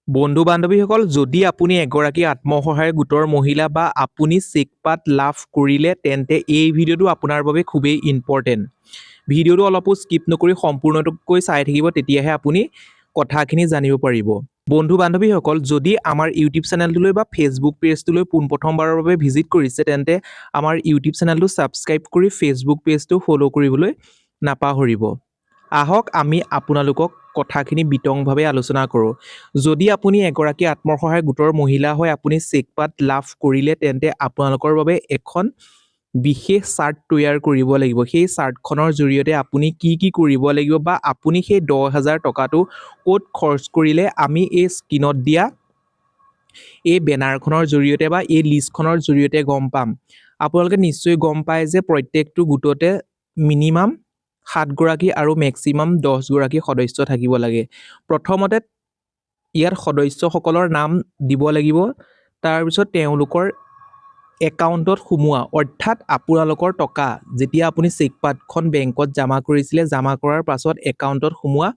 বন্ধু বান্ধৱীসকল, যদি আপুনি এগৰাকী আত্মসহায়ক গোটৰ মহিলা বা আপুনি চেকপাত লাভ কৰিলে তেন্তে এই ভিডিঅ'টো আপোনাৰ বাবে খুবেই ইম্পৰ্টেণ্ট। ভিডিঅ'টো অলপো স্কিপ নকৰি সম্পূৰ্ণকৈ চাই থাকিব, তেতিয়াহে আপুনি কথাখিনি জানিব পাৰিব। বন্ধু বান্ধৱীসকল, যদি আমাৰ ইউটিউব চেনেলটোলৈ বা ফেচবুক পেজটোলৈ পোনপ্ৰথমবাৰৰ বাবে ভিজিট কৰিছে তেন্তে আমাৰ ইউটিউব চেনেলটো ছাবস্ক্ৰাইব কৰি ফেচবুক পেজটো ফ'ল' কৰিবলৈ নাপাহৰিব। আহক আমি আপোনালোকক কথাখিনি বিতংভাৱে আলোচনা কৰোঁ। যদি আপুনি এগৰাকী আত্মসহায়ক গোটৰ মহিলা হয়, আপুনি চেকপাত লাভ কৰিলে তেন্তে আপোনালোকৰ বাবে এখন বিশেষ চাৰ্ট তৈয়াৰ কৰিব লাগিব। সেই চাৰ্টখনৰ জৰিয়তে আপুনি কি কি কৰিব লাগিব বা আপুনি সেই 10,000 টকাটো ক'ত খৰচ কৰিলে আমি এই স্ক্ৰীনত দিয়া এই বেনাৰখনৰ জৰিয়তে বা এই লিষ্টখনৰ জৰিয়তে গম পাম। আপোনালোকে নিশ্চয় গম পায় যে প্ৰত্যেকটো গোটতে মিনিমাম 7 গৰাকী আৰু মেক্সিমাম 10 গৰাকী সদস্য থাকিব লাগে। প্ৰথমতে ইয়াত সদস্যসকলৰ নাম দিব লাগিব, তাৰপিছত তেওঁলোকৰ একাউণ্টত সোমোৱা, অৰ্থাৎ আপোনালোকৰ টকা যেতিয়া আপুনি চেকপাতখন বেংকত জমা কৰিছিলে, জমা কৰাৰ পাছত একাউণ্টত সোমোৱা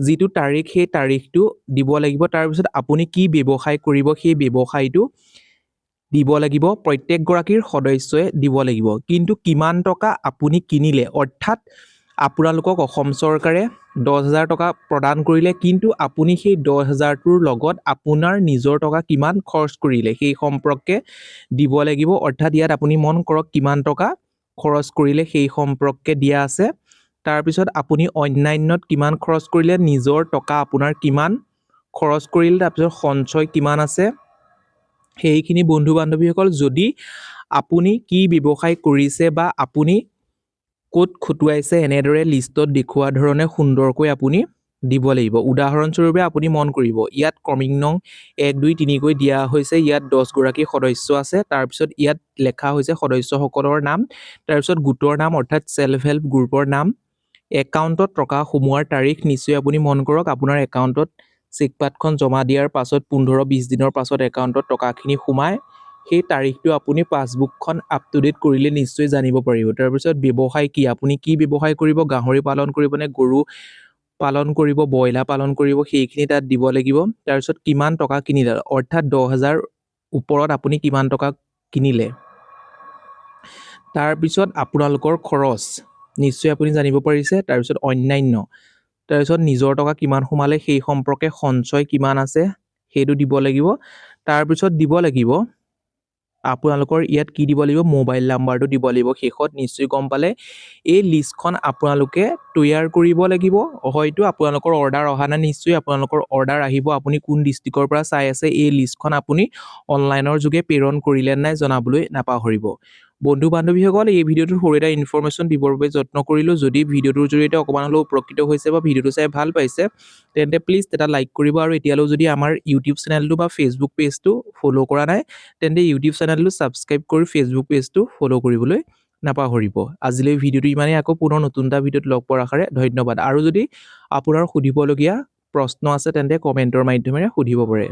যিটো তাৰিখ, সেই তাৰিখটো দিব লাগিব। তাৰপিছত আপুনি কি ব্যৱসায় কৰিব সেই ব্যৱসায়টো দিব লাগিব, প্ৰত্যেকগৰাকীৰ সদস্যই দিব লাগিব। কিন্তু কিমান টকা আপুনি কিনিলে, অৰ্থাৎ আপোনালোকক অসম চৰকাৰে 10,000 টকা প্ৰদান কৰিলে, কিন্তু আপুনি সেই 10,000টোৰ লগত আপোনাৰ নিজৰ টকা কিমান খৰচ কৰিলে সেই সম্পৰ্কে দিব লাগিব। অৰ্থাৎ ইয়াত আপুনি মন কৰক কিমান টকা খৰচ কৰিলে সেই সম্পৰ্কে দিয়া আছে। তাৰপিছত আপুনি অন্যান্যত কিমান খৰচ কৰিলে, নিজৰ টকা আপোনাৰ কিমান খৰচ কৰিলে, তাৰপিছত সঞ্চয় কিমান আছে সেইখিনি বন্ধু বান্ধৱীসকল, যদি আপুনি কি ব্যৱসায় কৰিছে বা আপুনি ক'ত খটুৱাইছে এনেদৰে লিষ্টত দেখুওৱা ধৰণে সুন্দৰকৈ আপুনি দিব লাগিব। উদাহৰণস্বৰূপে আপুনি মন কৰিব, ইয়াত ক্ৰমিক নং 1, 2, 3 কৈ দিয়া হৈছে। ইয়াত 10 গৰাকী সদস্য আছে। তাৰপিছত ইয়াত লেখা হৈছে সদস্যসকলৰ নাম, তাৰপিছত গোটৰ নাম অৰ্থাৎ ছেল্ফ হেল্প গ্ৰুপৰ নাম, একাউণ্টত টকা সোমোৱাৰ তাৰিখ। নিশ্চয় আপুনি মন কৰক, আপোনাৰ একাউণ্টত চেকপাতখন জমা দিয়াৰ পাছত 15-20 দিনৰ পাছত একাউণ্টত টকাখিনি সোমায়, সেই তাৰিখটো আপুনি পাছবুকখন আপ টু ডেট কৰিলে নিশ্চয় জানিব পাৰিব। তাৰপিছত ব্যৱসায় কি, আপুনি কি ব্যৱসায় কৰিব, গাহৰি পালন কৰিব নে গৰু পালন কৰিব, ব্ৰইলাৰ পালন কৰিব, সেইখিনি তাত দিব লাগিব। তাৰপিছত কিমান টকা কিনিলে, অৰ্থাৎ 10,000 ওপৰত আপুনি কিমান টকা কিনিলে। তাৰপিছত আপোনালোকৰ খৰচ নিশ্চয় আপুনি জানিব পাৰিছে। তাৰপিছত অন্যান্য, তাৰপিছত নিজৰ টকা কিমান সোমালে সেই সম্পৰ্কে, সঞ্চয় কিমান আছে সেইটো দিব লাগিব। তাৰপিছত দিব লাগিব আপোনালোকৰ ইয়াত কি দিব লাগিব, মোবাইল নাম্বাৰটো দিব লাগিব শেষত। নিশ্চয় গম পালে এই লিষ্টখন আপোনালোকে তৈয়াৰ কৰিব লাগিব। হয়তো আপোনালোকৰ অৰ্ডাৰ অহা নাই, নিশ্চয় আপোনালোকৰ অৰ্ডাৰ আহিব। আপুনি কোন ডিষ্ট্ৰিক্টৰ পৰা চাই আছে এই লিষ্টখন আপুনি অনলাইনৰ যোগে প্ৰেৰণ কৰিলে নাই জনাবলৈ নাপাহৰিব। বন্ধু বান্ধৱীসকল, এই ভিডিঅ'টোৰ সৰু এটা ইনফৰমেশ্যন দিবৰ বাবে যত্ন কৰিলোঁ। যদি ভিডিঅ'টোৰ জৰিয়তে অকণমান হ'লেও উপকৃত হৈছে বা ভিডিঅ'টো চাই ভাল পাইছে তেন্তে প্লিজ এটা লাইক কৰিব। আৰু এতিয়ালৈ যদি আমাৰ ইউটিউব চেনেলটো বা ফেচবুক পেজটো ফ'ল' কৰা নাই তেন্তে ইউটিউব চেনেলটো ছাবস্ক্ৰাইব কৰি ফেচবুক পেজটো ফ'ল' কৰিবলৈ নাপাহৰিব। আজিলৈ ভিডিঅ'টো ইমানেই, আকৌ পুনৰ নতুন এটা ভিডিঅ'ত লগ পোৱাৰ আশাৰে ধন্যবাদ। আৰু যদি আপোনাৰ সুধিবলগীয়া প্ৰশ্ন আছে তেন্তে কমেণ্টৰ মাধ্যমেৰে সুধিব পাৰে।